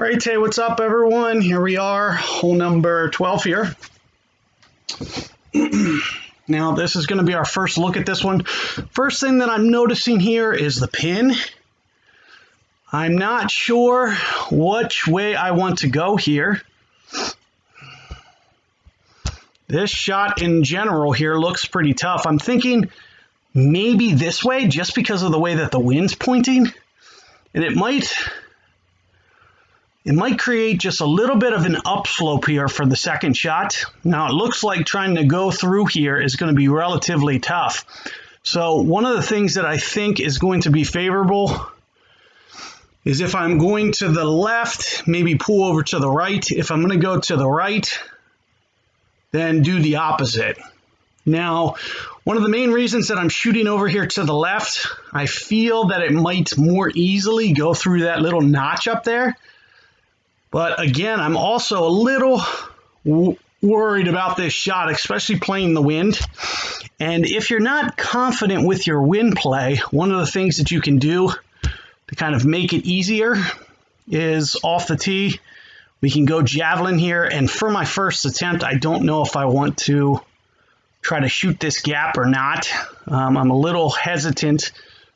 Alright, hey, what's up everyone? Here we are, hole number 12 here. Now this is going to be our first look at this one. First thing that I'm noticing here is the pin. I'm not sure which way I want to go here. This shot in general here looks pretty tough. I'm thinking maybe this way just because of the way that the wind's pointing. And it might create just a little bit of an upslope here for the second shot. Now it looks like trying to go through here is going to be relatively tough. So one of the things that I think is going to be favorable is if I'm going to the left, maybe pull over to the right. If I'm going to go to the right, then do the opposite. Now, one of the main reasons that I'm shooting over here to the left, I feel that it might more easily go through that little notch up there. But again, I'm also a little worried about this shot, especially playing the wind. And if you're not confident with your wind play, one of the things that you can do to kind of make it easier is off the tee. We can go javelin here. And for my first attempt, I don't know if I want to try to shoot this gap or not. I'm a little hesitant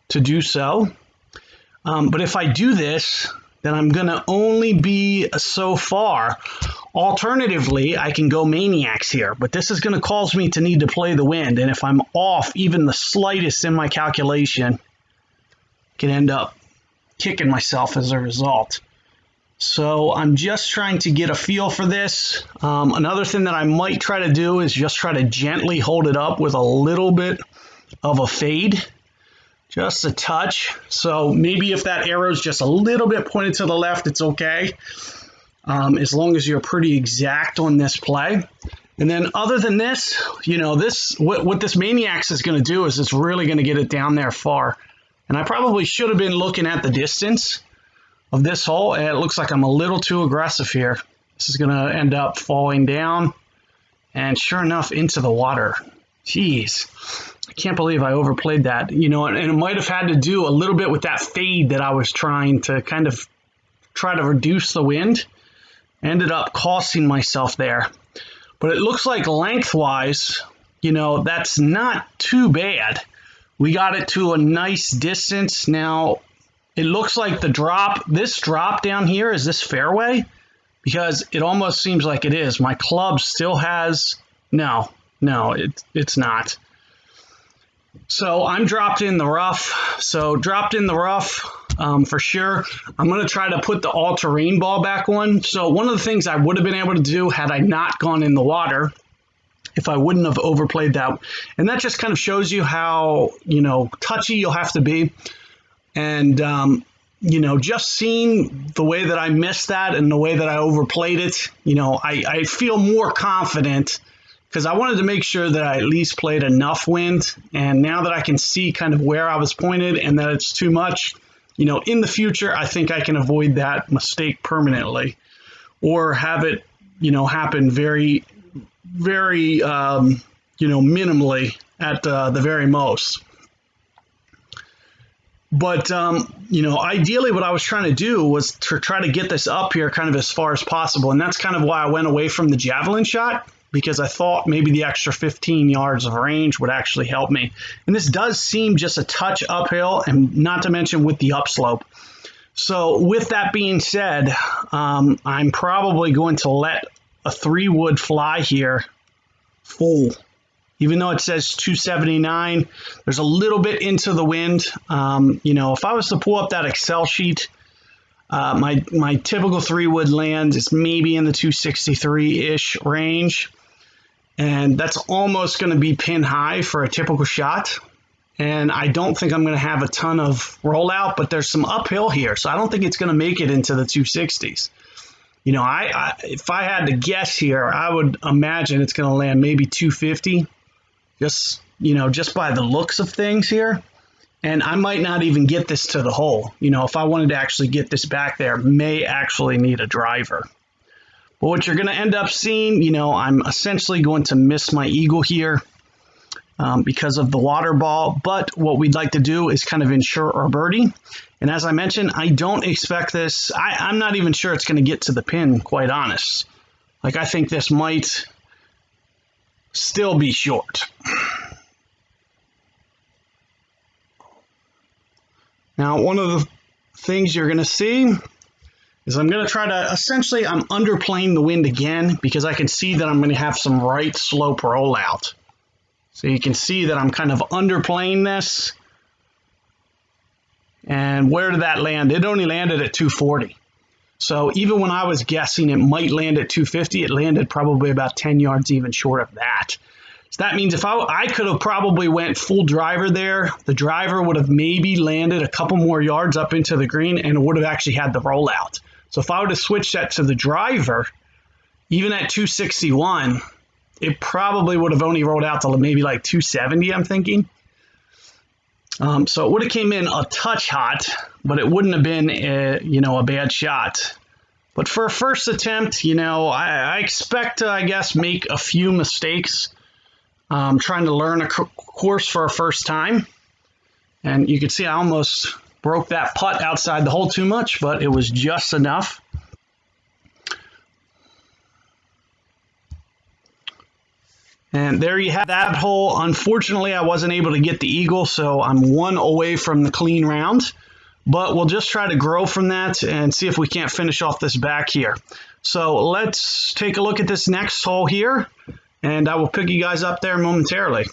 to do so. But if I do this, then I'm going to only be so far. Alternatively, I can go maniacs here, but this is going to cause me to need to play the wind. And if I'm off even the slightest in my calculation, I can end up kicking myself as a result. So I'm just trying to get a feel for this. Another thing that I might try to do is just try to gently hold it up with a little bit of a fade. Just a touch. So maybe if that arrow is just a little bit pointed to the left, it's okay. As long as you're pretty exact on this play. And then other than this, you know, what this Maniacs is going to do is it's really going to get it down there far. And I probably should have been looking at the distance of this hole. And it looks like I'm a little too aggressive here. This is going to end up falling down. And sure enough, into the water. Jeez. I can't believe I overplayed that, you know, and it might have had to do a little bit with that fade that I was trying to kind of try to reduce the wind. Ended up costing myself there. But it looks like lengthwise, you know, that's not too bad. We got it to a nice distance. Now, it looks like this drop down here, is this fairway? Because it almost seems like it is. My club still has, no, it's not. So I'm dropped in the rough. So dropped in the rough for sure. I'm going to try to put the all-terrain ball back on. So one of the things I would have been able to do had I not gone in the water, if I wouldn't have overplayed that. And that just kind of shows you how, you know, touchy you'll have to be. And, you know, just seeing the way that I missed that and the way that I overplayed it, you know, I feel more confident because I wanted to make sure that I at least played enough wind. And now that I can see kind of where I was pointed and that it's too much, you know, in the future, I think I can avoid that mistake permanently or have it, you know, happen very, very, you know, minimally at the very most. But, you know, ideally what I was trying to do was to try to get this up here kind of as far as possible. And that's kind of why I went away from the javelin shot, because I thought maybe the extra 15 yards of range would actually help me. And this does seem just a touch uphill, and not to mention with the upslope. So with that being said, I'm probably going to let a 3-wood fly here full. Even though it says 279, there's a little bit into the wind. You know, if I was to pull up that Excel sheet, my typical 3-wood land is maybe in the 263-ish range. And that's almost going to be pin high for a typical shot. And I don't think I'm going to have a ton of rollout, but there's some uphill here. So I don't think it's going to make it into the 260s. You know, if I had to guess here, I would imagine it's going to land maybe 250. Just, you know, just by the looks of things here. And I might not even get this to the hole. You know, if I wanted to actually get this back there, may actually need a driver. But what you're going to end up seeing, you know, I'm essentially going to miss my eagle here. because of the water ball. But what we'd like to do is kind of ensure our birdie. And as I mentioned, I don't expect this. I'm not even sure it's going to get to the pin, quite honest. Like, I think this might still be short. Now, one of the things you're going to see is I'm going to try to, essentially, I'm underplaying the wind again because I can see that I'm going to have some right slope rollout. So you can see that I'm kind of underplaying this. And where did that land? It only landed at 240. So even when I was guessing it might land at 250, it landed probably about 10 yards even short of that. So that means if I could have probably went full driver there, the driver would have maybe landed a couple more yards up into the green and it would have actually had the rollout. So if I would have switched that to the driver, even at 261, it probably would have only rolled out to maybe like 270, I'm thinking. So it would have came in a touch hot, but it wouldn't have been a bad shot. But for a first attempt, I expect to, I guess, make a few mistakes trying to learn a course for a first time. And you can see I almost broke that putt outside the hole too much, but it was just enough. And there you have that hole. Unfortunately, I wasn't able to get the eagle, so I'm one away from the clean round. But we'll just try to grow from that and see if we can't finish off this back here. So let's take a look at this next hole here, and I will pick you guys up there momentarily.